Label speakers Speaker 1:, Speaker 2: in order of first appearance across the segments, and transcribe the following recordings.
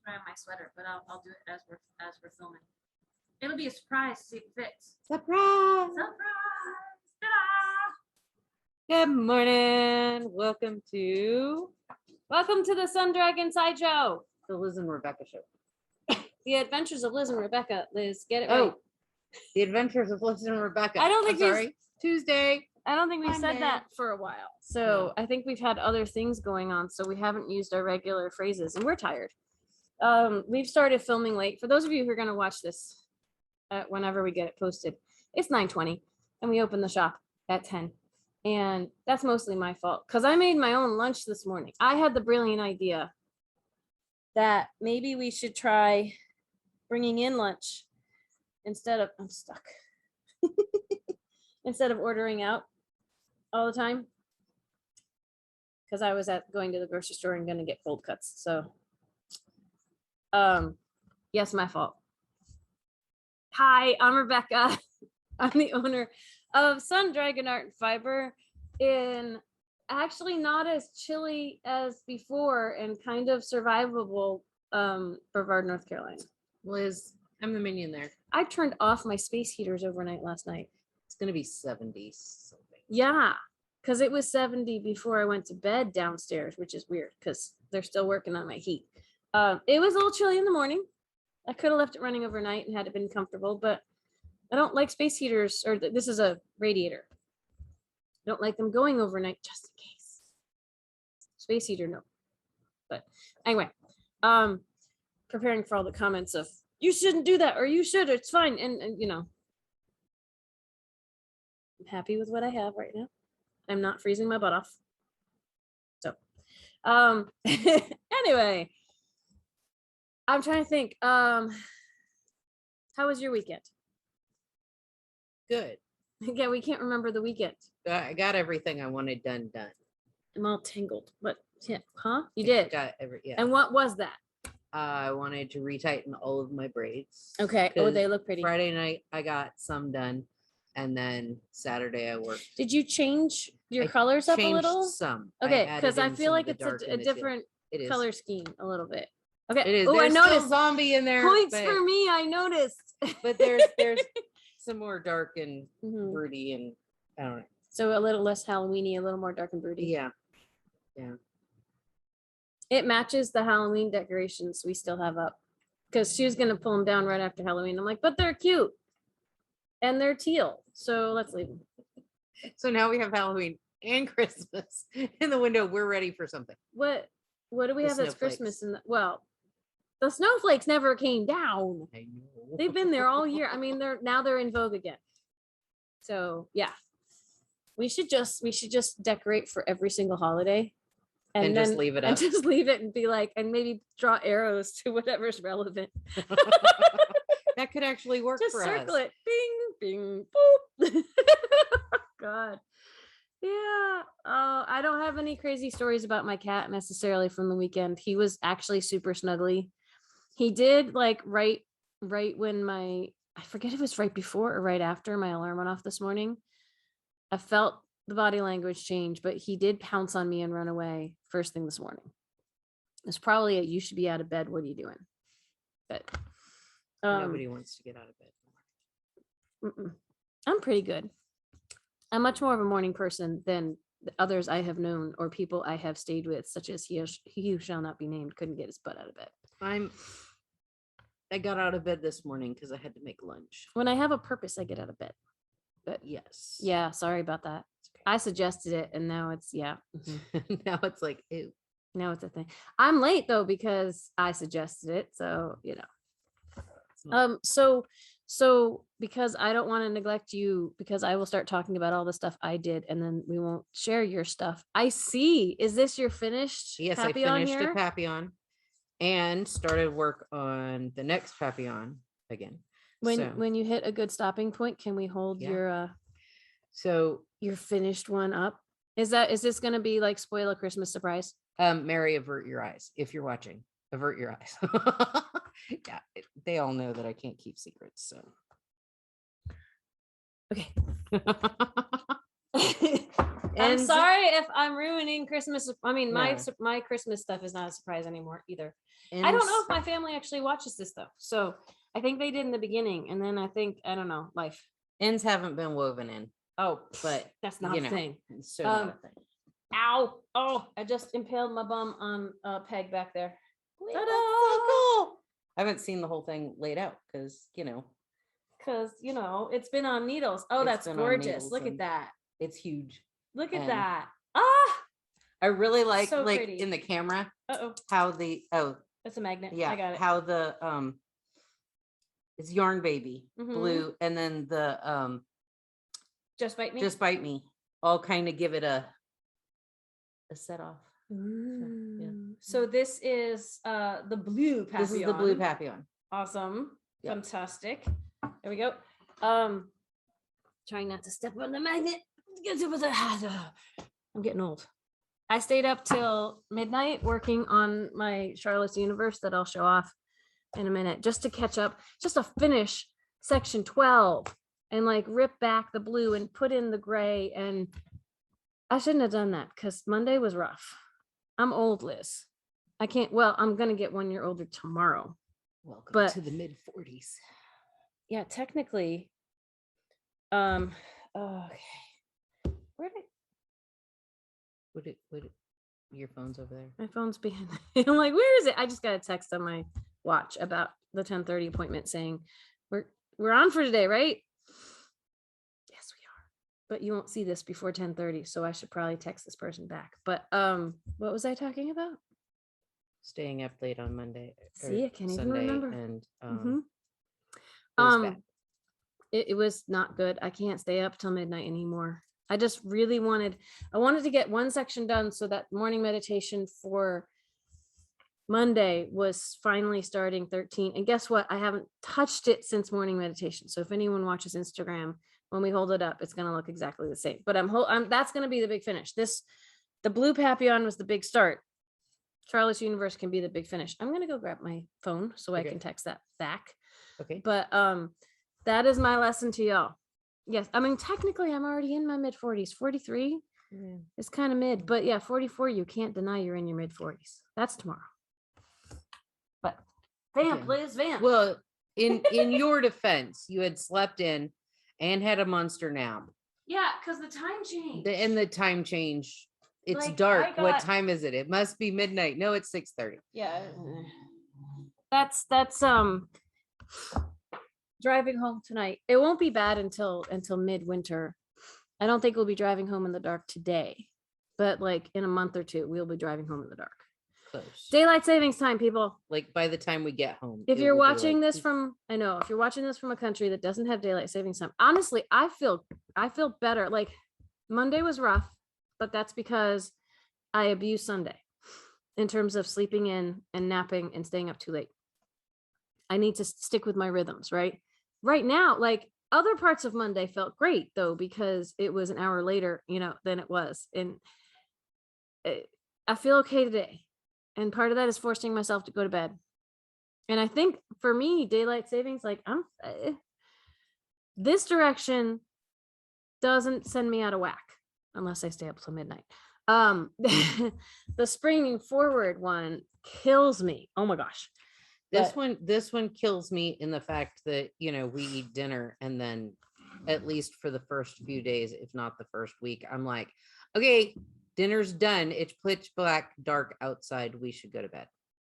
Speaker 1: try on my sweater, but I'll do it as we're filming. It'll be a surprise to see if it fits.
Speaker 2: Surprise!
Speaker 1: Surprise! Ta-da!
Speaker 2: Good morning. Welcome to the Sun Dragon Sideshow. The Liz and Rebecca show.
Speaker 3: The Adventures of Liz and Rebecca. Liz, get it
Speaker 2: Oh,
Speaker 3: right.
Speaker 2: The Adventures of Liz and Rebecca.
Speaker 3: I don't think
Speaker 2: I'm sorry. Tuesday.
Speaker 3: I don't think we've
Speaker 2: Monday.
Speaker 3: said that for a while. So I think we've had other things going on. So we haven't used our regular phrases and we're tired. We've started filming late. For those of you who are going to watch this whenever we get it posted, it's 9:20 and we open the shop at 10. And that's mostly my fault because I made my own lunch this morning. I had the brilliant idea that maybe we should try bringing in lunch instead of, I'm stuck, instead of ordering out all the time. Because I was going to the grocery store and going to get cold cuts. So, yes, my fault. Hi, I'm Rebecca. I'm the owner of Sun Dragon Art and Fiber in actually not as chilly as before and kind of survivable Brevard, North Carolina.
Speaker 2: Liz, I'm the minion there.
Speaker 3: I turned off my space heaters overnight last night.
Speaker 2: It's going to be 70 something.
Speaker 3: Yeah, because it was 70 before I went to bed downstairs, which is weird because they're still working on my heat. It was a little chilly in the morning. I could have left it running overnight and had it been comfortable, but I don't like space heaters, or this is a radiator. I don't like them going overnight just in case. Space heater, no. But anyway, preparing for all the comments of you shouldn't do that, or you should, it's fine. And you know, I'm happy with what I have right now. I'm not freezing my butt off. So, anyway, I'm trying to think. How was your weekend?
Speaker 2: Good.
Speaker 3: Yeah, we can't remember the weekend.
Speaker 2: I got everything I wanted done.
Speaker 3: I'm all tangled, but yeah, huh? You did.
Speaker 2: Got yeah.
Speaker 3: And what was that?
Speaker 2: I wanted to retighten all of my braids.
Speaker 3: Okay. Oh, they look pretty.
Speaker 2: Friday night I got some done, and then Saturday I worked.
Speaker 3: Did you change your
Speaker 2: I
Speaker 3: colors up a
Speaker 2: changed
Speaker 3: little?
Speaker 2: Some.
Speaker 3: Okay, because I feel like it's a different color scheme a little bit. Okay.
Speaker 2: It is.
Speaker 3: Oh, I noticed
Speaker 2: zombie in there.
Speaker 3: points for me. I noticed.
Speaker 2: But there's some more dark and broody, and I don't know.
Speaker 3: So a little less Halloweeny, a little more dark and broody.
Speaker 2: Yeah.
Speaker 3: It matches the Halloween decorations we still have up. Because she was gonna pull them down right after Halloween. I'm like, but they're cute. And they're teal. So let's leave them.
Speaker 2: So now we have Halloween and Christmas in the window. We're ready for something.
Speaker 3: What do we
Speaker 2: The
Speaker 3: have that's
Speaker 2: snowflakes.
Speaker 3: Christmas in the snowflakes never came down.
Speaker 2: I know.
Speaker 3: They've been there all year. I mean, they're in vogue again. So yeah. We should just decorate for every single holiday.
Speaker 2: And
Speaker 3: then
Speaker 2: just leave it
Speaker 3: and
Speaker 2: up.
Speaker 3: just leave it and be like, and maybe draw arrows to whatever's relevant.
Speaker 2: That could actually work
Speaker 3: Just
Speaker 2: for
Speaker 3: circle
Speaker 2: us.
Speaker 3: it. Bing, bing, boop. God. Yeah. I don't have any crazy stories about my cat necessarily from the weekend. He was actually super snuggly. He did like right when I forget if it was right before or right after my alarm went off this morning. I felt the body language change, but he did pounce on me and run away first thing this morning. It's probably you should be out of bed. What are you doing? But
Speaker 2: Nobody wants to get out of bed.
Speaker 3: I'm pretty good. I'm much more of a morning person than the others I have known or people I have stayed with, such as he who shall not be named couldn't get his butt out of bed.
Speaker 2: I got out of bed this morning because I had to make lunch.
Speaker 3: When I have a purpose, I get out of bed. But
Speaker 2: yes.
Speaker 3: Yeah, sorry about that. Okay. I suggested it and now it's
Speaker 2: Now it's like, ew.
Speaker 3: Now it's a thing. I'm late though because I suggested it. So, you know. So because I don't want to neglect you, because I will start talking about all the stuff I did and then we won't share your stuff. I see. Is this your finished?
Speaker 2: Yes,
Speaker 3: Papillon
Speaker 2: I finished
Speaker 3: here?
Speaker 2: a Papillon and started work on the next Papillon again.
Speaker 3: When you hit a good stopping point, can we hold your finished one up? Is this going to be like spoil a Christmas surprise?
Speaker 2: Mary, avert your eyes. If you're watching, avert your eyes. Yeah, they all know that I can't keep secrets. So
Speaker 3: okay.
Speaker 2: And
Speaker 3: sorry if I'm ruining Christmas. I mean,
Speaker 2: No.
Speaker 3: my Christmas stuff is not a surprise anymore either. I don't know if my family actually watches this though. So I think they did in the beginning, and then I don't know, life.
Speaker 2: ends haven't been woven in,
Speaker 3: Oh,
Speaker 2: but
Speaker 3: that's not a thing.
Speaker 2: it's so not a thing.
Speaker 3: Ow! Oh, I just impaled my bum on a peg back there.
Speaker 2: Wait,
Speaker 3: Ta-da!
Speaker 2: that's so cool. I haven't seen the whole thing laid out because
Speaker 3: Because it's been on needles. Oh,
Speaker 2: It's
Speaker 3: that's
Speaker 2: been on
Speaker 3: gorgeous.
Speaker 2: needles
Speaker 3: Look at
Speaker 2: and-
Speaker 3: that.
Speaker 2: it's huge.
Speaker 3: Look at
Speaker 2: and-
Speaker 3: that. Ah!
Speaker 2: I really like
Speaker 3: So pretty.
Speaker 2: in the camera
Speaker 3: Uh-oh.
Speaker 2: how the
Speaker 3: That's a magnet.
Speaker 2: yeah
Speaker 3: I got it.
Speaker 2: how the it's Yarn Baby
Speaker 3: Mhm.
Speaker 2: blue and then the
Speaker 3: Just bite me.
Speaker 2: Just Bite Me all kind of give it a set off.
Speaker 3: Ooh. So this is the blue Papillon.
Speaker 2: This is the blue Papillon.
Speaker 3: Awesome.
Speaker 2: Yep.
Speaker 3: Fantastic. There we go. Trying not to step on the magnet. I'm getting old. I stayed up till midnight working on my Charlotte's Universe that I'll show off in a minute, just to catch up, just to finish section 12 and like rip back the blue and put in the gray. And I shouldn't have done that because Monday was rough. I'm old, Liz. I can't, well, I'm gonna get 1 year older tomorrow.
Speaker 2: Welcome
Speaker 3: But-
Speaker 2: to the mid-40s.
Speaker 3: Yeah, technically. Okay. Where did
Speaker 2: Would it your phone's over there?
Speaker 3: my phone's behind? I'm like, where is it? I just got a text on my watch about the 10:30 appointment saying we're on for today, right? Yes, we are. But you won't see this before 10:30, so I should probably text this person back. But what was I talking about?
Speaker 2: Staying up late on Monday. or
Speaker 3: See, I can't even
Speaker 2: Sunday
Speaker 3: remember.
Speaker 2: And
Speaker 3: Mhm.
Speaker 2: it was bad.
Speaker 3: It was not good. I can't stay up till midnight anymore. I just really wanted to get one section done so that morning meditation for Monday was finally starting 13. And guess what? I haven't touched it since morning meditation. So if anyone watches Instagram, when we hold it up, it's going to look exactly the same. But that's going to be the big finish. The blue Papillon was the big start. Charlotte's Universe can be the big finish. I'm going to go grab my phone so I
Speaker 2: Okay.
Speaker 3: can text that back.
Speaker 2: Okay.
Speaker 3: But that is my lesson to y'all. Yes, I mean technically I'm already in my mid 40s. 43
Speaker 2: Yeah.
Speaker 3: is kind of mid, but yeah, 44 you can't deny you're in your mid 40s. That's tomorrow. But vamp,
Speaker 2: Okay.
Speaker 3: Liz, vamp.
Speaker 2: Well, in your defense, you had slept in and had a monster nap.
Speaker 3: yeah, because the time changed.
Speaker 2: And the time change. It's
Speaker 3: Like,
Speaker 2: dark.
Speaker 3: I
Speaker 2: What
Speaker 3: got-
Speaker 2: time is it? It must be midnight. No, it's 6:30.
Speaker 3: Yeah. That's driving home tonight. It won't be bad until midwinter. I don't think we'll be driving home in the dark today, but like in a month or two, we'll be driving home in the dark.
Speaker 2: Close.
Speaker 3: Daylight savings time, people.
Speaker 2: Like by the time we get home.
Speaker 3: If
Speaker 2: it
Speaker 3: you're
Speaker 2: will be
Speaker 3: watching
Speaker 2: like-
Speaker 3: this from, I know, if you're watching this from a country that doesn't have daylight savings time, honestly, I feel better. Like Monday was rough, but that's because I abused Sunday in terms of sleeping in and napping and staying up too late. I need to stick with my rhythms, right? Right now, like other parts of Monday felt great though, because it was an hour later, than it was. And I feel okay today. And part of that is forcing myself to go to bed. And I think for me, daylight savings, like this direction doesn't send me out of whack unless I stay up till midnight. The springing forward one kills me. Oh my gosh.
Speaker 2: This one kills me in the fact that, we eat dinner and then at least for the first few days, if not the first week, I'm like, okay, dinner's done. It's pitch black, dark outside. We should go to bed.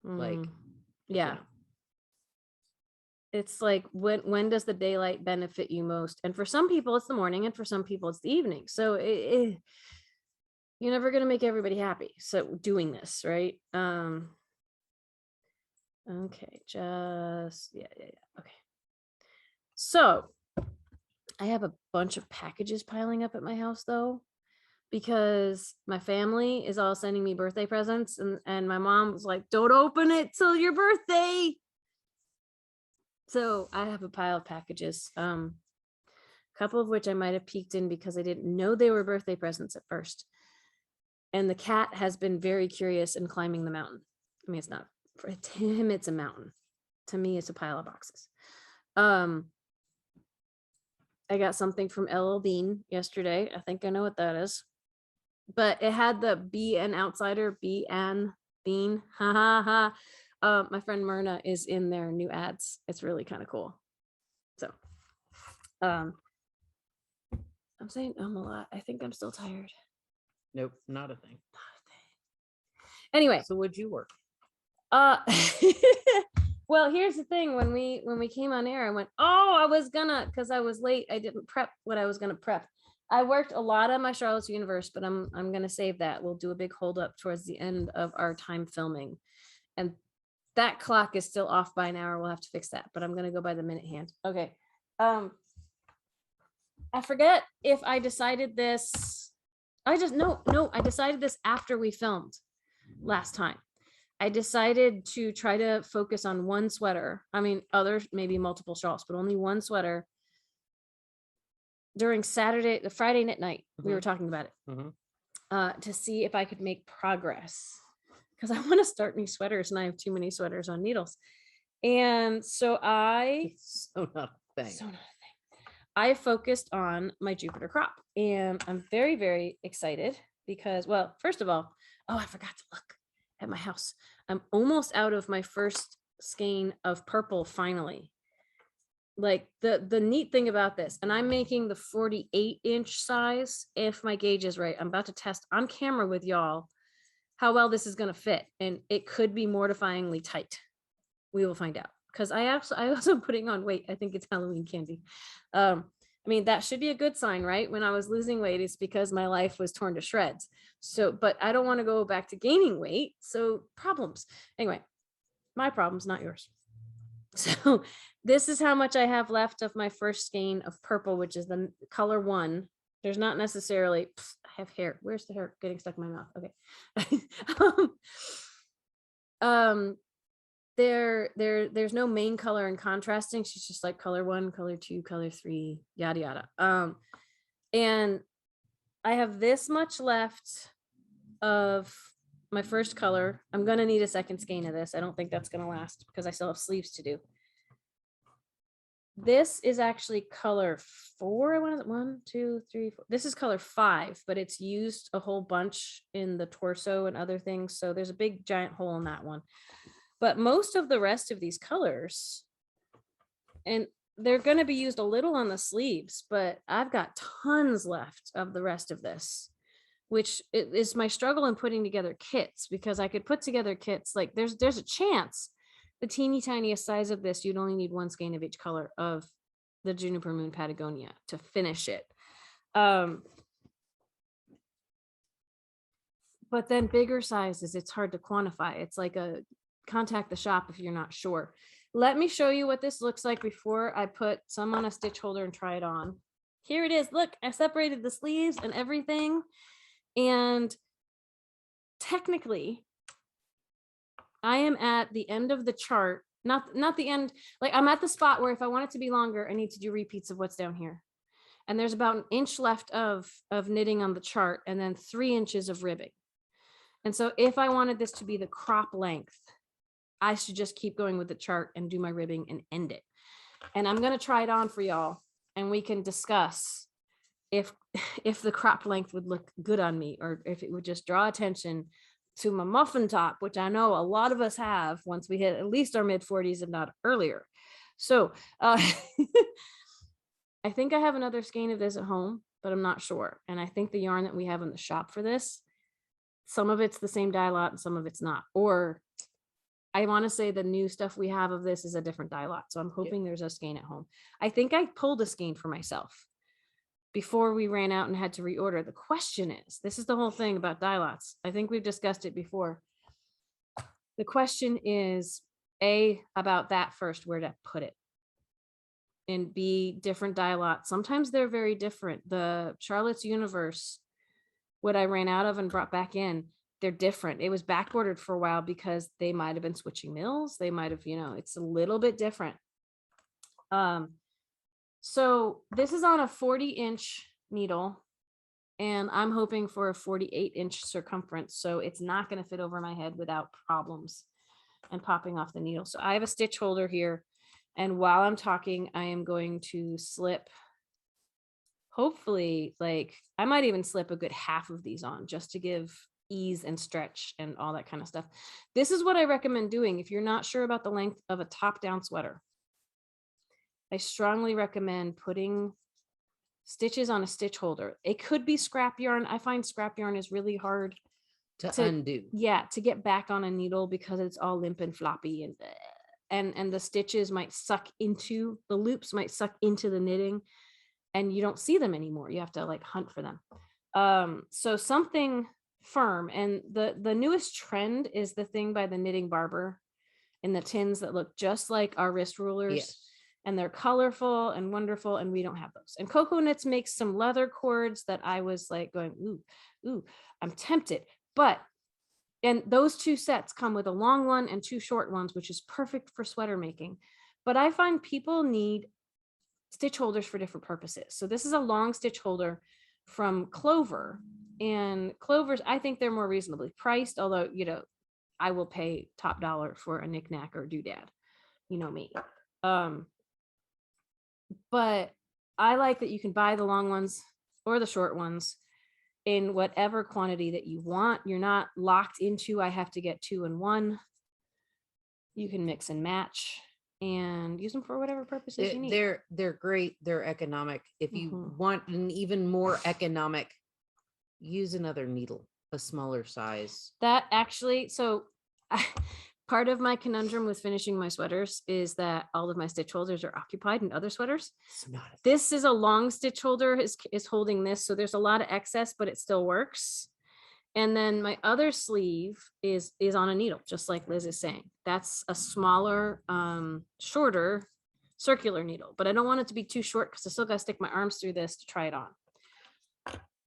Speaker 2: Like,
Speaker 3: yeah. It's like when does the daylight benefit you most? And for some people it's the morning and for some people it's the evening. So you're never going to make everybody happy. So doing this, right? Okay, yeah. Okay. So I have a bunch of packages piling up at my house though, because my family is all sending me birthday presents and my mom was like, don't open it till your birthday. So I have a pile of packages, a couple of which I might have peeked in because I didn't know they were birthday presents at first. And the cat has been very curious in climbing the mountain. I mean, it's not, for him, it's a mountain. To me, it's a pile of boxes. I got something from LL Bean yesterday. I think I know what that is. but it had the be an outsider, be an bean. Ha ha ha. My friend Myrna is in their new ads. It's really kind of cool. So I'm saying a lot. I think I'm still tired.
Speaker 2: Nope, not a thing.
Speaker 3: Anyway,
Speaker 2: So would you work?
Speaker 3: well, here's the thing. When we came on air, I went, oh, I was gonna, because I was late. I didn't prep what I was gonna prep. I worked a lot on my Charlotte's Universe, but I'm gonna save that. We'll do a big hold up towards the end of our time filming. And that clock is still off by an hour. We'll have to fix that, but I'm gonna go by the minute hand. Okay. I forget if I decided this. I decided this after we filmed last time. I decided to try to focus on one sweater. I mean, others, maybe multiple shawls, but only one sweater during the Friday night. We were talking about it to see if I could make progress, because I want to start new sweaters and I have too many sweaters on needles. And so
Speaker 2: So not a thing.
Speaker 3: I focused on my Jupiter crop, and I'm very, very excited because, well, first of all, I forgot to look at my house. I'm almost out of my first skein of purple finally. Like the neat thing about this, and I'm making the 48-inch size if my gauge is right. I'm about to test on camera with y'all how well this is going to fit, and it could be mortifyingly tight. We will find out, because I also putting on weight. I think it's Halloween candy. I mean, that should be a good sign, right? When I was losing weight, it's because my life was torn to shreds. So, but I don't want to go back to gaining weight. So problems. Anyway, my problems, not yours. So this is how much I have left of my first skein of purple, which is the color 1. There's not necessarily, I have hair. Where's the hair getting stuck in my mouth? Okay. There's no main color and contrasting. She's just like color 1, color 2, color 3, yada yada. And I have this much left of my first color. I'm gonna need a second skein of this. I don't think that's gonna last because I still have sleeves to do. This is actually color 4. I want 1, 2, 3, 4. This is color 5, but it's used a whole bunch in the torso and other things. So there's a big giant hole in that one. But most of the rest of these colors, and they're going to be used a little on the sleeves, but I've got tons left of the rest of this, which is my struggle in putting together kits, because I could put together kits like there's a chance the teeny tiniest size of this, you'd only need 1 skein of each color of the Juniper Moon Patagonia to finish it. But then bigger sizes, it's hard to quantify. It's like contact the shop if you're not sure. Let me show you what this looks like before I put some on a stitch holder and try it on. Here it is. Look, I separated the sleeves and everything. And technically, I am at the end of the chart, not the end. Like, I'm at the spot where if I want it to be longer, I need to do repeats of what's down here. And there's about 1 inch left of knitting on the chart, and then 3 inches of ribbing. And so if I wanted this to be the crop length, I should just keep going with the chart and do my ribbing and end it. And I'm going to try it on for y'all, and we can discuss if the crop length would look good on me, or if it would just draw attention to my muffin top, which I know a lot of us have once we hit at least our mid 40s, if not earlier. So I think I have another skein of this at home, but I'm not sure. And I think the yarn that we have in the shop for this, some of it's the same dye lot and some of it's not. Or I want to say the new stuff we have of this is a different dye lot. So I'm hoping there's a skein at home. I think I pulled a skein for myself before we ran out and had to reorder. The question is, this is the whole thing about dye lots. I think we've discussed it before. The question is, A, about that first, where to put it. And B, different dye lots. Sometimes they're very different. The Charlotte's Universe, what I ran out of and brought back in, they're different. It was back ordered for a while because they might have been switching mills. They might have, it's a little bit different. So this is on a 40-inch needle, and I'm hoping for a 48-inch circumference. So it's not going to fit over my head without problems and popping off the needle. So I have a stitch holder here. And while I'm talking, I am going to slip hopefully, like, I might even slip a good half of these on just to give ease and stretch and all that kind of stuff. This is what I recommend doing if you're not sure about the length of a top-down sweater. I strongly recommend putting stitches on a stitch holder. It could be scrap yarn. I find scrap yarn is really hard
Speaker 2: to undo.
Speaker 3: Yeah, to get back on a needle because it's all limp and floppy, and the stitches might suck into the loops, might suck into the knitting, and you don't see them anymore. You have to like hunt for them. So something firm, and the newest trend is the thing by the Knitting Barber in the tins that look just like our wrist rulers.
Speaker 2: Yes.
Speaker 3: And they're colorful and wonderful, and we don't have those. And Cocoa Knits makes some leather cords that I was like going, ooh, I'm tempted. And those two sets come with a long one and two short ones, which is perfect for sweater making. But I find people need stitch holders for different purposes. So this is a long stitch holder from Clover, and Clovers, I think they're more reasonably priced, although, you know, I will pay top dollar for a knickknack or doodad, you know me. But I like that you can buy the long ones or the short ones in whatever quantity that you want. You're not locked into, I have to get 2 in 1. You can mix and match and use them for whatever purposes you need.
Speaker 2: They're great. They're economic. If you want an even more economic, use another needle, a smaller size.
Speaker 3: That actually, so part of my conundrum with finishing my sweaters is that all of my stitch holders are occupied in other sweaters. This is a long stitch holder, is holding this, so there's a lot of excess, but it still works. And then my other sleeve is on a needle, just like Liz is saying. That's a smaller, shorter circular needle, but I don't want it to be too short because I still got to stick my arms through this to try it on.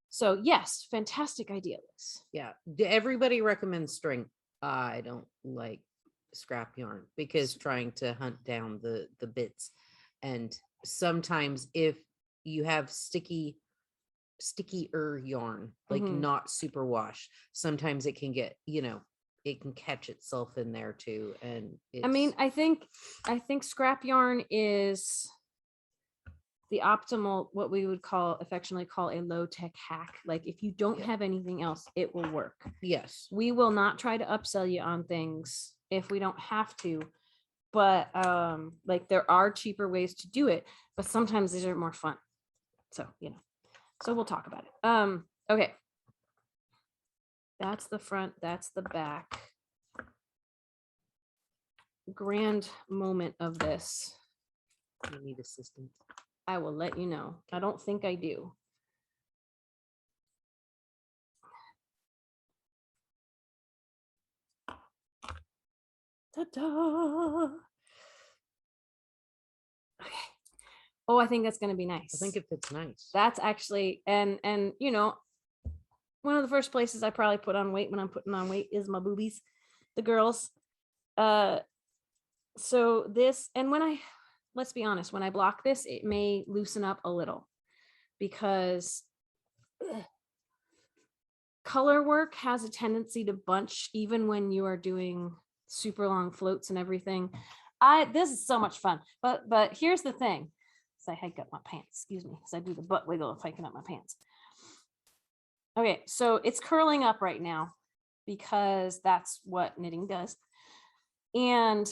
Speaker 3: So yes, fantastic idea, Liz.
Speaker 2: Yeah, everybody recommends string. I don't like scrap yarn because trying to hunt down the bits, and sometimes if you have stickier yarn, like not super wash, sometimes it can get, you know, it can catch itself in there too. And
Speaker 3: I mean, I think scrap yarn is the optimal, what we would affectionately call a low-tech hack. Like if you don't have anything else, it will work.
Speaker 2: Yes.
Speaker 3: We will not try to upsell you on things if we don't have to, but like there are cheaper ways to do it, but sometimes these are more fun. So, you know, so we'll talk about it. Okay. That's the front, that's the back. Grand moment of this.
Speaker 2: You need assistance.
Speaker 3: I will let you know. I don't think I do. Ta-da! Okay. Oh, I think that's going to be nice.
Speaker 2: I think it fits nice.
Speaker 3: That's actually, and you know, one of the first places I probably put on weight when I'm putting on weight is my boobies, the girls. So this, and let's be honest, when I block this, it may loosen up a little because color work has a tendency to bunch even when you are doing super long floats and everything. This is so much fun, but here's the thing. So I hike up my pants, excuse me, because I do the butt wiggle of hiking up my pants. Okay, so it's curling up right now because that's what knitting does. And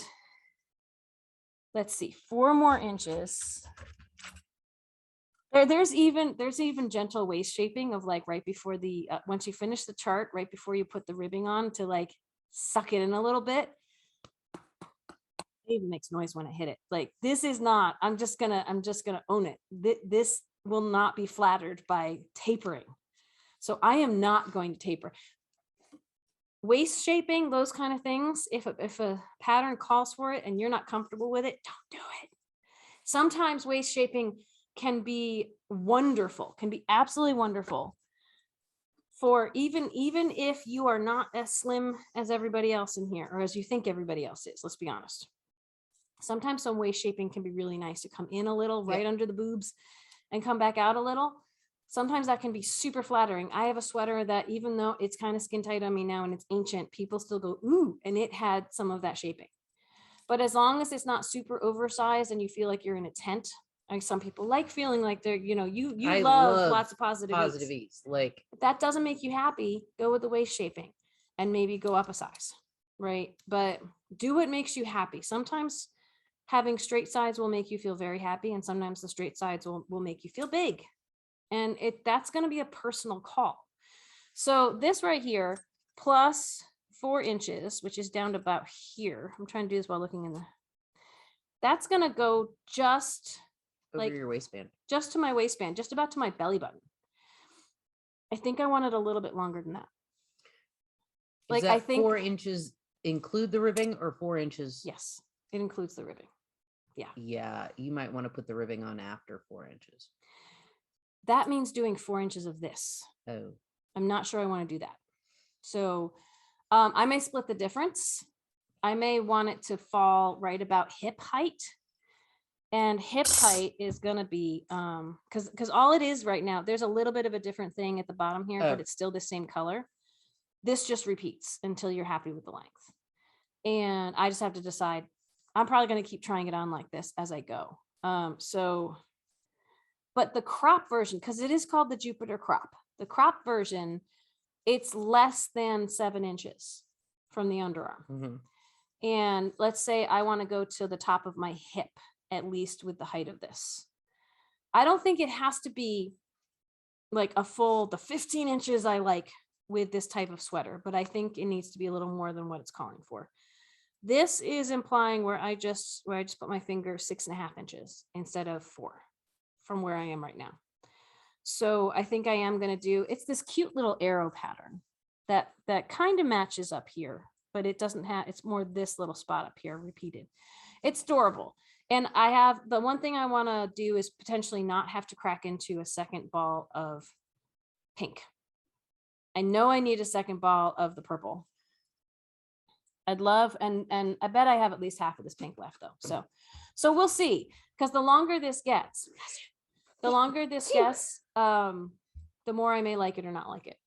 Speaker 3: let's see, 4 more inches. There's even gentle waist shaping of like right before the, once you finish the chart, right before you put the ribbing on to like suck it in a little bit. It even makes noise when I hit it. Like this is not, I'm just gonna own it. This will not be flattered by tapering. So I am not going to taper. Waist shaping, those kind of things, if a pattern calls for it and you're not comfortable with it, don't do it. Sometimes waist shaping can be wonderful, can be absolutely wonderful for even if you are not as slim as everybody else in here, or as you think everybody else is. Let's be honest. Sometimes some waist shaping can be really nice to come in a little right under the boobs and come back out a little. Sometimes that can be super flattering. I have a sweater that even though it's kind of skin tight on me now and it's ancient, people still go, ooh, and it had some of that shaping. But as long as it's not super oversized and you feel like you're in a tent, Like some people like feeling like they're, you
Speaker 2: I
Speaker 3: love
Speaker 2: love
Speaker 3: lots of positive
Speaker 2: positive
Speaker 3: eats.
Speaker 2: eats. Like,
Speaker 3: If that doesn't make you happy, go with the waist shaping and maybe go up a size, right? But do what makes you happy. Sometimes having straight sides will make you feel very happy, and sometimes the straight sides will make you feel big. And that's going to be a personal call. So this right here, plus 4 inches, which is down to about here. I'm trying to do this while looking in that's going to go just
Speaker 2: over
Speaker 3: like
Speaker 2: your waistband.
Speaker 3: just to my waistband, just about to my belly button. I think I want it a little bit longer than that.
Speaker 2: Like, I think 4 inches include the ribbing, or 4 inches?
Speaker 3: Yes, it includes the ribbing. Yeah.
Speaker 2: Yeah, you might want to put the ribbing on after 4 inches.
Speaker 3: That means doing 4 inches of this.
Speaker 2: Oh.
Speaker 3: I'm not sure I want to do that. So I may split the difference. I may want it to fall right about hip height. And hip height is going to be, because all it is right now, there's a little bit of a different thing at the bottom here, but it's still the same color. This just repeats until you're happy with the length. And I just have to decide. I'm probably going to keep trying it on like this as I go. But the crop version, because it is called the Jupiter crop, the crop version, it's less than 7 inches from the underarm.
Speaker 2: Mm-hmm.
Speaker 3: And let's say I want to go to the top of my hip, at least with the height of this. I don't think it has to be like the 15 inches I like with this type of sweater, but I think it needs to be a little more than what it's calling for. This is implying where I just put my finger 6.5 inches instead of 4 from where I am right now. So I think I am going to do, it's this cute little arrow pattern that kind of matches up here, but it doesn't have, it's more this little spot up here repeated. It's adorable. And I have, the one thing I want to do is potentially not have to crack into a second ball of pink. I know I need a second ball of the purple. I'd love, and I bet I have at least half of this pink left though. So we'll see, because the longer this gets, the more I may like it or not like it.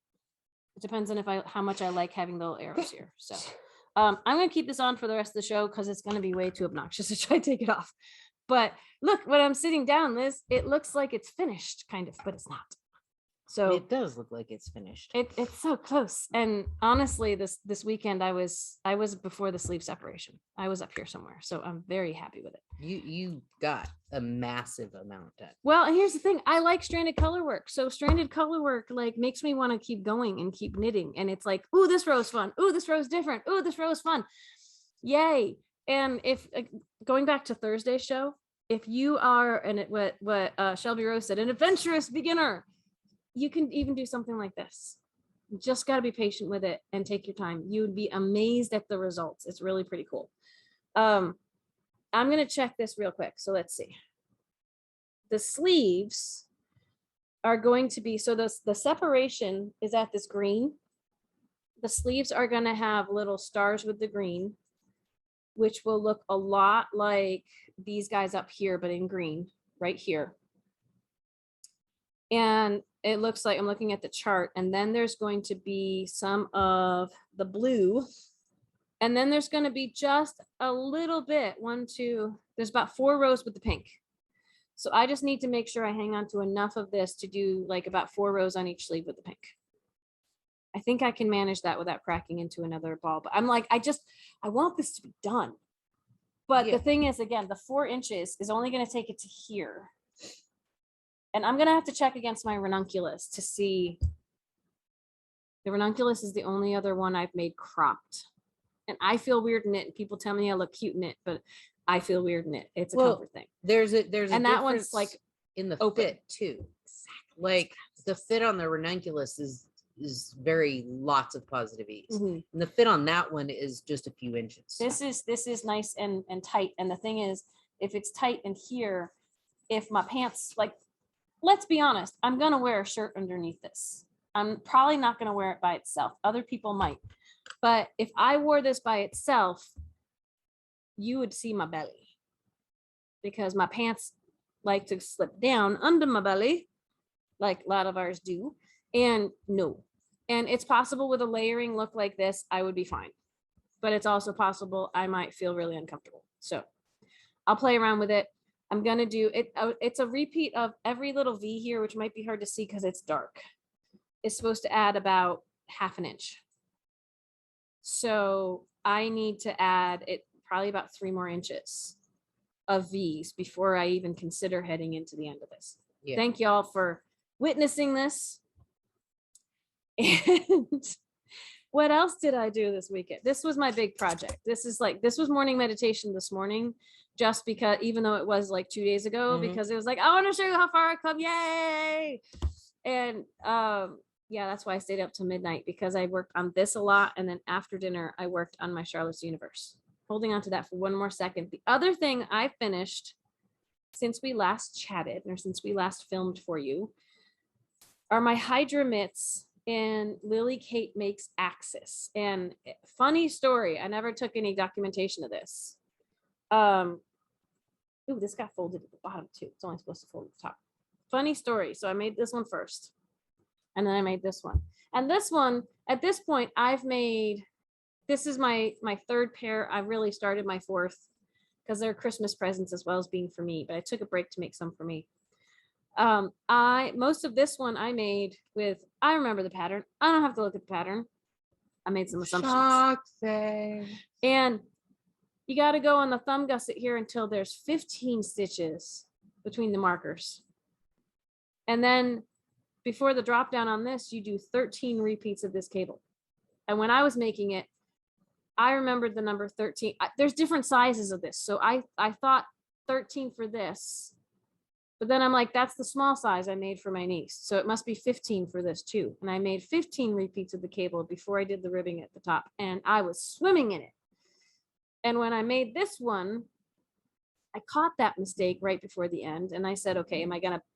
Speaker 3: It depends on how much I like having the little arrows here. So I'm going to keep this on for the rest of the show because it's going to be way too obnoxious to try to take it off. But look, when I'm sitting down, it looks like it's finished kind of, but it's not. So
Speaker 2: it does look like it's finished.
Speaker 3: It's so close. And honestly, this weekend I was before the sleeve separation. I was up here somewhere. So I'm very happy with it.
Speaker 2: You got a massive amount done.
Speaker 3: Well, and here's the thing. I like stranded color work. So stranded color work like makes me want to keep going and keep knitting. And it's like, ooh, this row's fun. Ooh, this row's different. Ooh, this row's fun. Yay. And if going back to Thursday's show, if you are, and what Shelby Rose said, an adventurous beginner, you can even do something like this. You just got to be patient with it and take your time. You would be amazed at the results. It's really pretty cool. I'm going to check this real quick. So let's see. The sleeves are going to be, so the separation is at this green. The sleeves are going to have little stars with the green, which will look a lot like these guys up here, but in green right here. And it looks like I'm looking at the chart, and then there's going to be some of the blue, and then there's going to be just a little bit, there's about 4 rows with the pink. So I just need to make sure I hang on to enough of this to do like about 4 rows on each sleeve with the pink. I think I can manage that without cracking into another ball, but I'm like, I want this to be done. But the thing is, again, the 4 inches is only going to take it to here. And I'm going to have to check against my ranunculus to see. The ranunculus is the only other one I've made cropped. And I feel weird in it. And people tell me I look cute in it, but I feel weird in it. It's a comfort thing.
Speaker 2: There's
Speaker 3: and that one's like
Speaker 2: in the
Speaker 3: open.
Speaker 2: fit too. Exactly. Like the fit on the ranunculus is very lots of positive ease. Mm-hmm. And the fit on that one is just a few inches.
Speaker 3: This is nice and tight. And the thing is, if it's tight in here, if my pants, like, let's be honest, I'm going to wear a shirt underneath this. I'm probably not going to wear it by itself. Other people might. But if I wore this by itself, you would see my belly. Because my pants like to slip down under my belly, like a lot of ours do. And no. And it's possible with a layering look like this, I would be fine. But it's also possible I might feel really uncomfortable. So I'll play around with it. I'm gonna do it. It's a repeat of every little V here, which might be hard to see because it's dark. It's supposed to add about 1/2 inch. So I need to add it probably about 3 more inches of V's before I even consider heading into the end of this.
Speaker 2: Yeah.
Speaker 3: Thank y'all for witnessing this. And what else did I do this weekend? This was my big project. This was morning meditation this morning, just because, even though it was like 2 days ago, because it was like, I want to show you how far I come. Yay. And yeah, that's why I stayed up till midnight, because I worked on this a lot. And then after dinner, I worked on my Charlotte's Universe. Holding on to that for one more second. The other thing I finished since we last chatted, or since we last filmed for you, are my Heidra mitts and Lily Kate Makes Axis. And funny story, I never took any documentation of this. Ooh, this got folded at the bottom too. It's only supposed to fold at the top. Funny story. So I made this one first, and then I made this one. And this one, at this point, I've made, this is my 3rd pair. I really started my 4th because they're Christmas presents as well as being for me, but I took a break to make some for me. Most of this one I made with, I remember the pattern. I don't have to look at the pattern. I made some assumptions. And you got to go on the thumb gusset here until there's 15 stitches between the markers. And then before the drop down on this, you do 13 repeats of this cable. And when I was making it, I remembered the number 13. There's different sizes of this. So I thought 13 for this. But then I'm like, that's the small size I made for my niece. So it must be 15 for this too. And I made 15 repeats of the cable before I did the ribbing at the top. And I was swimming in it. And when I made this one, I caught that mistake right before the end. And I said, okay,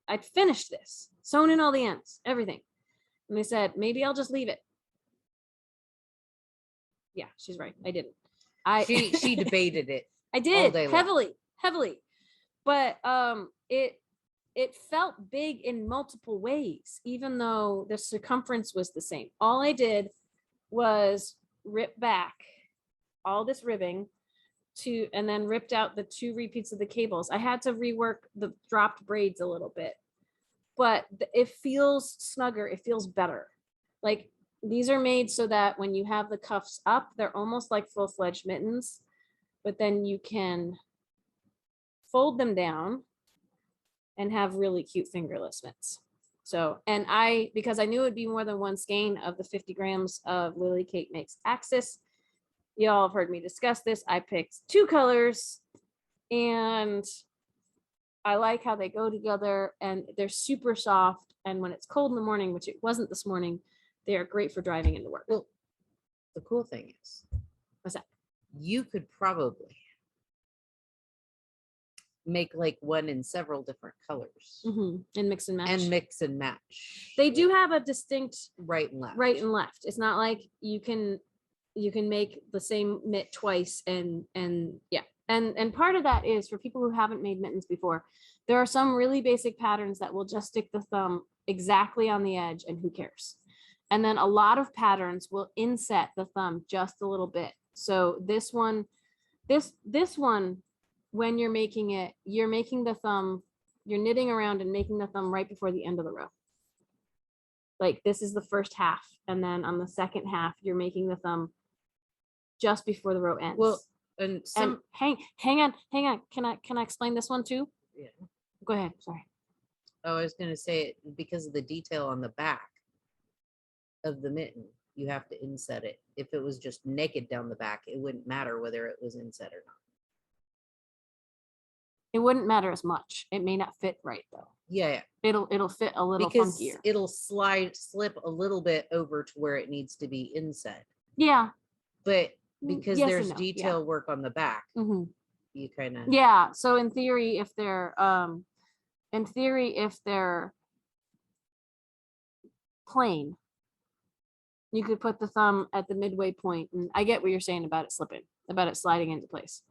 Speaker 3: I'd finished this, sewn in all the ends, everything. And they said, maybe I'll just leave it. Yeah, she's right. I didn't.
Speaker 2: She debated it.
Speaker 3: I did heavily. But it felt big in multiple ways, even though the circumference was the same. All I did was rip back all this ribbing and then ripped out the 2 repeats of the cables. I had to rework the dropped braids a little bit, but it feels snugger. It feels better. Like, these are made so that when you have the cuffs up, they're almost like full-fledged mittens, but then you can fold them down and have really cute fingerless mitts. So, and because I knew it'd be more than one skein of the 50 grams of Lily Kate Makes Axis, y'all have heard me discuss this. I picked 2 colors, and I like how they go together, and they're super soft. And when it's cold in the morning, which it wasn't this morning, they are great for driving into work.
Speaker 2: Well, the cool thing is,
Speaker 3: What's that?
Speaker 2: You could probably make like one in several different colors
Speaker 3: And mix and match. They do have a distinct
Speaker 2: right and left.
Speaker 3: It's not like you can make the same mitt twice, and yeah. And part of that is for people who haven't made mittens before. There are some really basic patterns that will just stick the thumb exactly on the edge, and who cares? And then a lot of patterns will inset the thumb just a little bit. So this one, when you're making it, you're making the thumb, you're knitting around and making the thumb right before the end of the row. Like, this is the first half. And then on the second half, you're making the thumb just before the row ends.
Speaker 2: Well, and
Speaker 3: hang on. Can I explain this one too?
Speaker 2: Yeah.
Speaker 3: Go ahead. Sorry.
Speaker 2: Oh, I was going to say, because of the detail on the back of the mitten, you have to inset it. If it was just naked down the back, it wouldn't matter whether it was inset or not.
Speaker 3: It wouldn't matter as much. It may not fit right though.
Speaker 2: Yeah.
Speaker 3: It'll fit a little
Speaker 2: because
Speaker 3: funkier.
Speaker 2: It'll slip a little bit over to where it needs to be inset.
Speaker 3: Yeah.
Speaker 2: But because
Speaker 3: Yes
Speaker 2: there's
Speaker 3: and no.
Speaker 2: detail work on the back,
Speaker 3: Mm-hmm.
Speaker 2: you kind of.
Speaker 3: Yeah. So in theory, if they're plain, you could put the thumb at the midway point, and I get what you're saying about it slipping, about it sliding into place.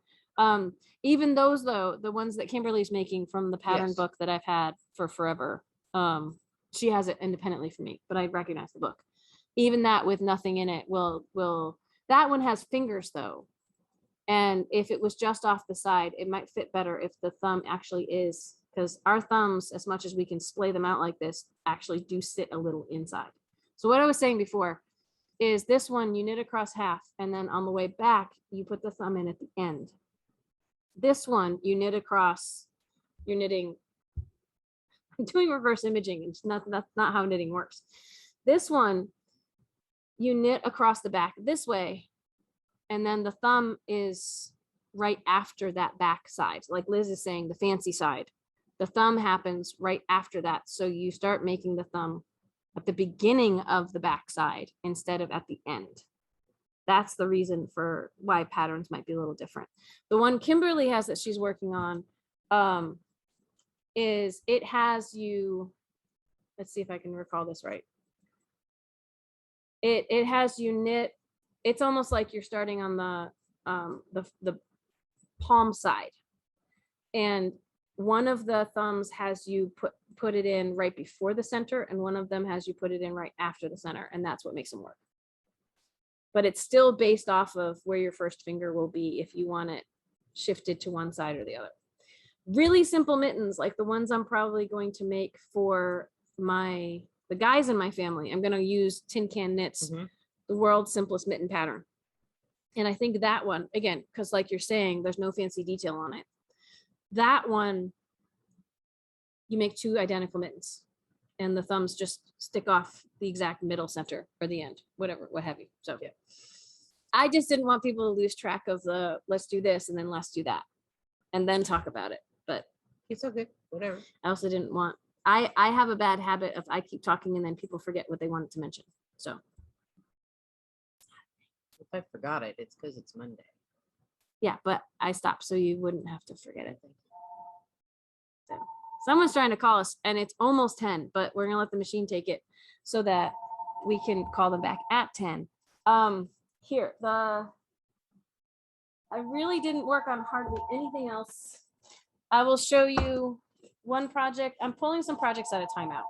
Speaker 3: Even those though, the ones that Kimberly's making from the pattern book that I've had for forever, she has it independently for me, but I recognize the book. Even that with nothing in it will that one has fingers though, And if it was just off the side, it might fit better if the thumb actually is, because our thumbs, as much as we can splay them out like this, actually do sit a little inside. So what I was saying before is this one, you knit across half, and then on the way back, you put the thumb in at the end. This one, you knit across, you're knitting, I'm doing reverse imaging. It's not how knitting works. This one, you knit across the back this way, and then the thumb is right after that back side. Like Liz is saying, the fancy side. The thumb happens right after that. So you start making the thumb at the beginning of the back side instead of at the end. That's the reason for why patterns might be a little different. The one Kimberly has that she's working on is it has you, let's see if I can recall this right. It has you knit, it's almost like you're starting on the palm side. And one of the thumbs has you put it in right before the center, and one of them has you put it in right after the center, and that's what makes them work. But it's still based off of where your first finger will be if you want it shifted to one side or the other. Really simple mittens, like the ones I'm probably going to make for the guys in my family. I'm going to use Tin Can Knits, the world's simplest mitten pattern. And I think that one, again, because like you're saying, there's no fancy detail on it. That one, you make 2 identical mittens, and the thumbs just stick off the exact middle center or the end, whatever, what have you. So yeah. I just didn't want people to lose track of the let's do this and then let's do that and then talk about it. But
Speaker 2: It's okay. Whatever.
Speaker 3: I also didn't want, I have a bad habit of I keep talking and then people forget what they wanted to mention. So
Speaker 2: If I forgot it, it's because it's Monday.
Speaker 3: yeah, but I stopped so you wouldn't have to forget it. So someone's trying to call us and it's almost 10, but we're gonna let the machine take it so that we can call them back at 10. Here, I really didn't work on hardly anything else. I will show you one project. I'm pulling some projects out of timeout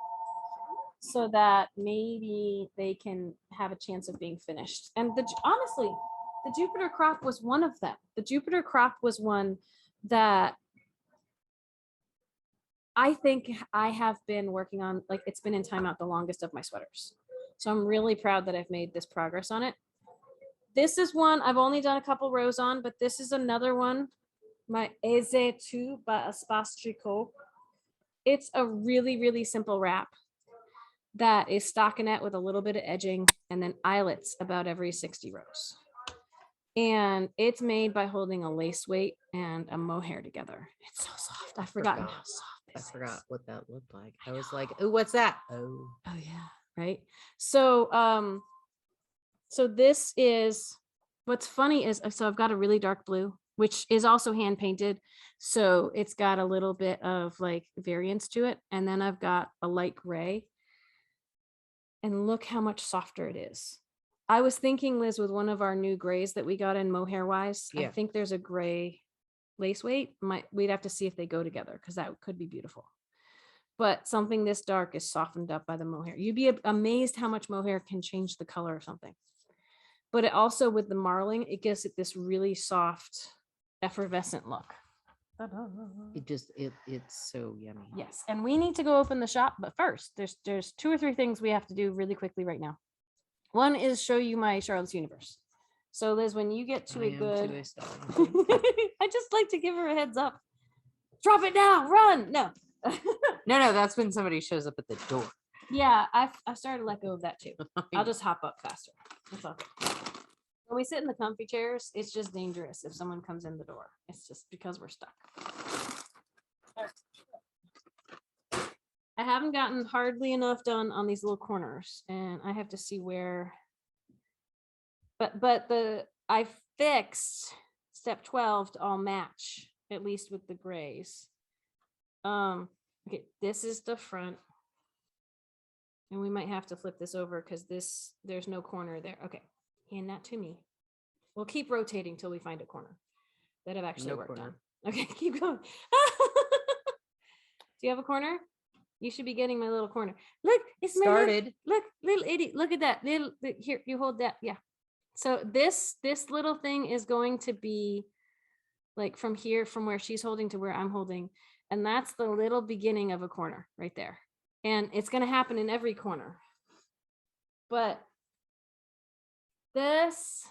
Speaker 3: so that maybe they can have a chance of being finished. And honestly, the Jupiter crop was one of them. The Jupiter crop was one that I think I have been working on, like it's been in timeout the longest of my sweaters. So I'm really proud that I've made this progress on it. This is one I've only done a couple rows on, but this is another one, my Eze 2 by Espace Tricot. It's a really, really simple wrap that is stockinette with a little bit of edging and then eyelets about every 60 rows. And it's made by holding a lace weight and a mohair together. It's so soft. I've forgotten how soft this
Speaker 2: I forgot
Speaker 3: is.
Speaker 2: what that looked like. I was like, oh, what's that? Oh
Speaker 3: yeah, right. So so this is, what's funny is, so I've got a really dark blue, which is also hand painted. So it's got a little bit of like variance to it. And then I've got a light gray. And look how much softer it is. I was thinking, Liz, with one of our new grays that we got in mohair wise, I think there's a gray lace weight. We'd have to see if they go together because that could be beautiful. But something this dark is softened up by the mohair. You'd be amazed how much mohair can change the color of something. But it also, with the marling, it gives it this really soft, effervescent look.
Speaker 2: It's so yummy.
Speaker 3: Yes, and we need to go open the shop, but first, there's 2 or 3 things we have to do really quickly right now. One is show you my Charlotte's Universe. So Liz, when you get to a good, I just like to give her a heads up. Drop it now, run! No,
Speaker 2: no, that's when somebody shows up at the door.
Speaker 3: Yeah, I've started to let go of that too. I'll just hop up faster. That's okay. When we sit in the comfy chairs, it's just dangerous if someone comes in the door. It's just because we're stuck. I haven't gotten hardly enough done on these little corners, and I have to see where. But I fixed step 12 to all match, at least with the grays. Okay, this is the front. And we might have to flip this over because there's no corner there. Okay, hand that to me. We'll keep rotating till we find a corner that I've actually worked on. Okay, keep going. Do you have a corner? You should be getting my little corner. Look, it's
Speaker 2: started.
Speaker 3: Look, little idiot. Look at that. Here, you hold that. Yeah. So this little thing is going to be like from here, from where she's holding to where I'm holding. And that's the little beginning of a corner right there. And it's going to happen in every corner. But this,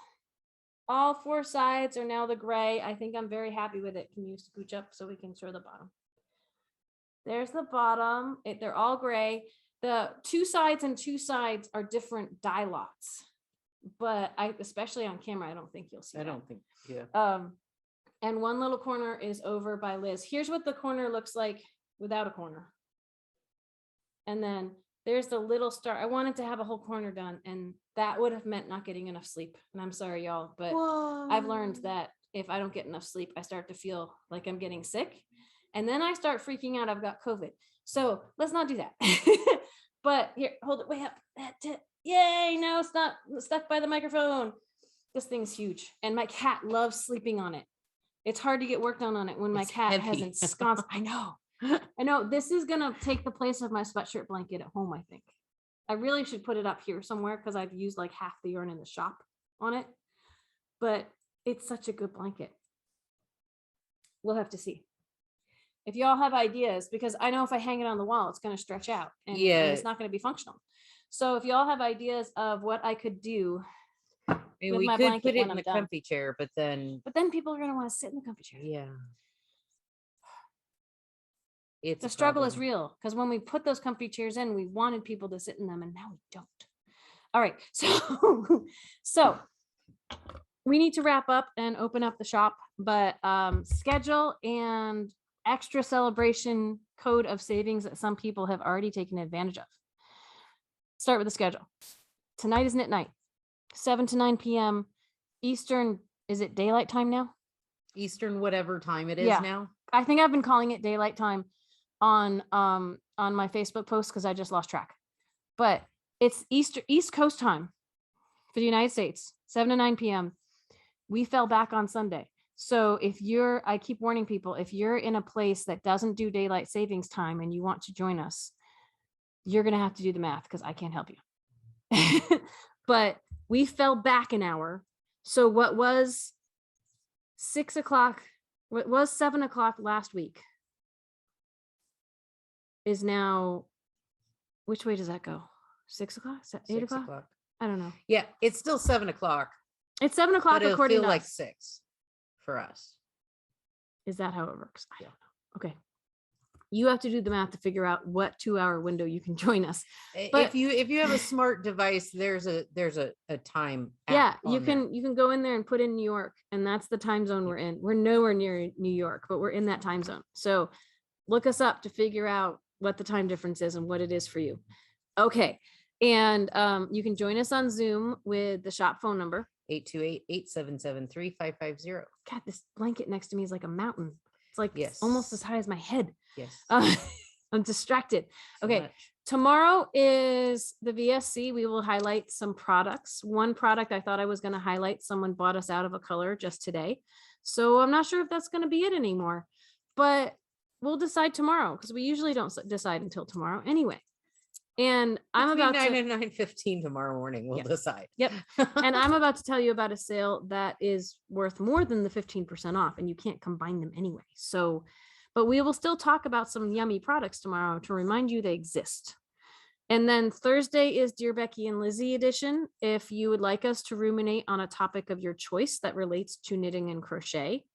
Speaker 3: all 4 sides are now the gray. I think I'm very happy with it. Can you scooch up so we can show the bottom? There's the bottom. They're all gray. The 2 sides and 2 sides are different dye lots. But especially on camera, I don't think you'll see
Speaker 2: I
Speaker 3: that.
Speaker 2: don't think, yeah.
Speaker 3: And one little corner is over by Liz. Here's what the corner looks like without a corner. And then there's the little star. I wanted to have a whole corner done, and that would have meant not getting enough sleep. And I'm sorry, y'all, but I've learned that if I don't get enough sleep, I start to feel like I'm getting sick. And then I start freaking out I've got COVID. So let's not do that. But here, hold it way up. Yay, no, it's not stuck by the microphone. This thing's huge. And my cat loves sleeping on it. It's hard to get work done on it when my cat has ensconced. I know. This is going to take the place of my sweatshirt blanket at home, I think. I really should put it up here somewhere because I've used like half the yarn in the shop on it. But it's such a good blanket. We'll have to see. If y'all have ideas, because I know if I hang it on the wall, it's going to stretch out and it's not going to be functional. So if y'all have ideas of what I could do,
Speaker 2: I mean, we could put it in the comfy chair, but then
Speaker 3: people are going to want to sit in the comfy chair.
Speaker 2: Yeah.
Speaker 3: The struggle is real because when we put those comfy chairs in, we wanted people to sit in them and now we don't. All right. So we need to wrap up and open up the shop, but schedule and extra celebration code of savings that some people have already taken advantage of. Start with the schedule. Tonight is knit night, 7 to 9 p.m. Eastern. Is it daylight time now?
Speaker 2: Eastern, whatever time it is now. I
Speaker 3: think I've been calling it daylight time on my Facebook post because I just lost track. But it's East Coast time for the United States, 7 to 9 p.m. We fell back on Sunday. So I keep warning people, if you're in a place that doesn't do daylight savings time and you want to join us, you're going to have to do the math because I can't help you. But we fell back an hour. So what was 6 o'clock, what was 7 o'clock last week is now, which way does that go? 6 o'clock? 8 o'clock? I don't know.
Speaker 2: Yeah, it's still 7 o'clock.
Speaker 3: It's 7 o'clock according to us.
Speaker 2: Like 6 for us.
Speaker 3: Is that how it works? I don't know. Okay. You have to do the math to figure out what 2-hour window you can join us. But
Speaker 2: if you have a smart device, there's a time.
Speaker 3: Yeah, you can go in there and put in New York, and that's the time zone we're in. We're nowhere near New York, but we're in that time zone. So look us up to figure out what the time difference is and what it is for you. Okay. And you can join us on Zoom with the shop phone number.
Speaker 2: 828-877-3550.
Speaker 3: God, this blanket next to me is like a mountain. It's like almost as high as my head.
Speaker 2: Yes.
Speaker 3: I'm distracted. Okay. Tomorrow is the VSC. We will highlight some products. One product I thought I was going to highlight, someone bought us out of a color just today. So I'm not sure if that's going to be it anymore, but we'll decide tomorrow because we usually don't decide until tomorrow anyway. And I'm about
Speaker 2: 9 and 9:15 tomorrow morning. We'll decide.
Speaker 3: Yep. And I'm about to tell you about a sale that is worth more than the 15% off, and you can't combine them anyway. So, but we will still talk about some yummy products tomorrow to remind you they exist. And then Thursday is Dear Becky and Lizzy edition. If you would like us to ruminate on a topic of your choice that relates to knitting and crochet,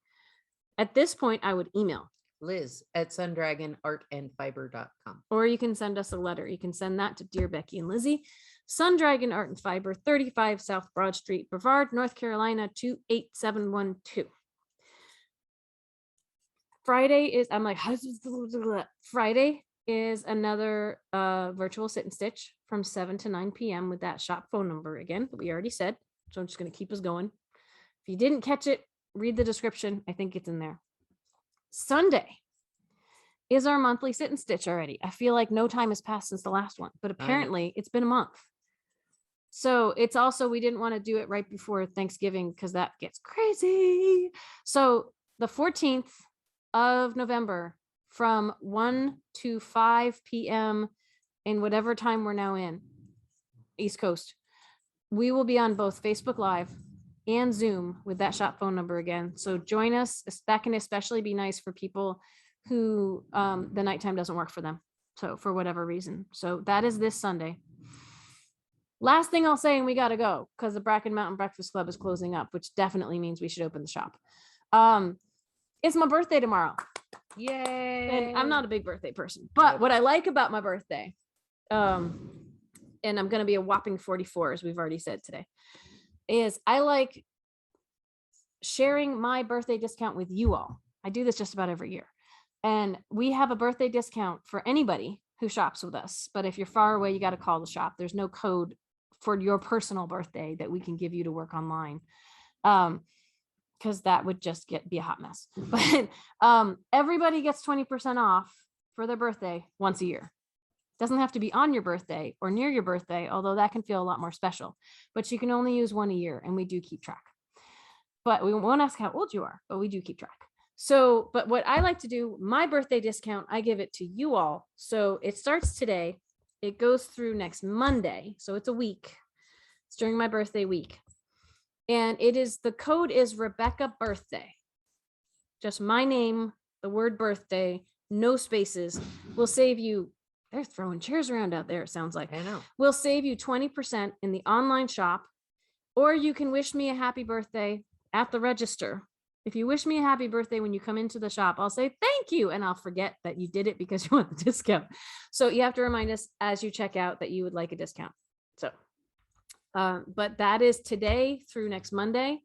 Speaker 3: at this point, I would email
Speaker 2: Liz@sundragonartandfiber.com.
Speaker 3: Or you can send us a letter. You can send that to Dear Becky and Lizzy, Sun Dragon Art and Fiber, 35 South Broad Street, Brevard, North Carolina, 28712. Friday is another virtual sit and stitch from 7 to 9 p.m. with that shop phone number again that we already said. So I'm just going to keep us going. If you didn't catch it, read the description. I think it's in there. Sunday is our monthly sit and stitch already. I feel like no time has passed since the last one, but apparently it's been a month. So it's also, we didn't want to do it right before Thanksgiving because that gets crazy. So the 14th of November from 1 to 5 p.m. in whatever time we're now in, East Coast, we will be on both Facebook Live and Zoom with that shop phone number again. So join us. That can especially be nice for people who the nighttime doesn't work for them. So for whatever reason. So that is this Sunday. Last thing I'll say, and we got to go because the Bracken Mountain Breakfast Club is closing up, which definitely means we should open the shop. It's my birthday tomorrow.
Speaker 2: Yay.
Speaker 3: And I'm not a big birthday person, but what I like about my birthday, and I'm going to be a whopping 44, as we've already said today, is I like sharing my birthday discount with you all. I do this just about every year. And we have a birthday discount for anybody who shops with us. But if you're far away, you got to call the shop. There's no code for your personal birthday that we can give you to work online. Because that would just be a hot mess. But everybody gets 20% off for their birthday once a year. Doesn't have to be on your birthday or near your birthday, although that can feel a lot more special. But you can only use one a year, and we do keep track. But we won't ask how old you are, but we do keep track. So, but what I like to do, my birthday discount, I give it to you all. So it starts today. It goes through next Monday. So it's a week. It's during my birthday week. And the code is Rebecca Birthday. Just my name, the word birthday, no spaces. Will save you. They're throwing chairs around out there, it sounds like.
Speaker 2: I know.
Speaker 3: We'll save you 20% in the online shop, or you can wish me a happy birthday at the register. If you wish me a happy birthday when you come into the shop, I'll say thank you, and I'll forget that you did it because you want the discount. So you have to remind us as you check out that you would like a discount. So, but that is today through next Monday.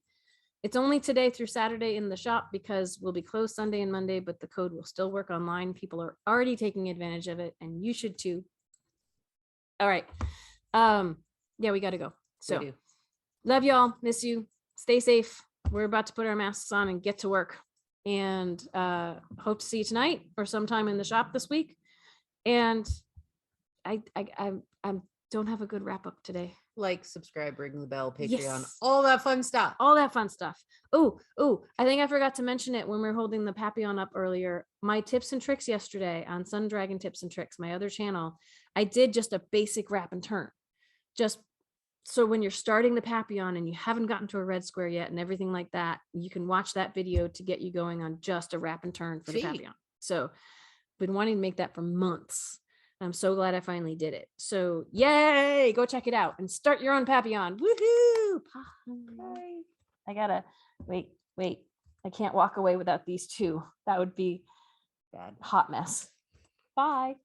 Speaker 3: It's only today through Saturday in the shop because we'll be closed Sunday and Monday, but the code will still work online. People are already taking advantage of it, and you should too. All right. Yeah, we got to go. So love y'all. Miss you. Stay safe. We're about to put our masks on and get to work, and hope to see you tonight or sometime in the shop this week. And I don't have a good wrap up today.
Speaker 2: Like, subscribe, ring the bell, Patreon,
Speaker 3: Yes.
Speaker 2: all that fun stuff.
Speaker 3: All that fun stuff. Oh, I think I forgot to mention it when we were holding the Papillon up earlier. My tips and tricks yesterday on Sun Dragon Tips and Tricks, my other channel, I did just a basic wrap and turn. Just so when you're starting the Papillon and you haven't gotten to a red square yet and everything like that, you can watch that video to get you going on just a wrap and turn for the Papillon. So been wanting to make that for months. I'm so glad I finally did it. So yay, go check it out and start your own Papillon. Woohoo! Bye. I gotta wait. I can't walk away without these two. That would be
Speaker 2: Bad.
Speaker 3: hot mess. Bye.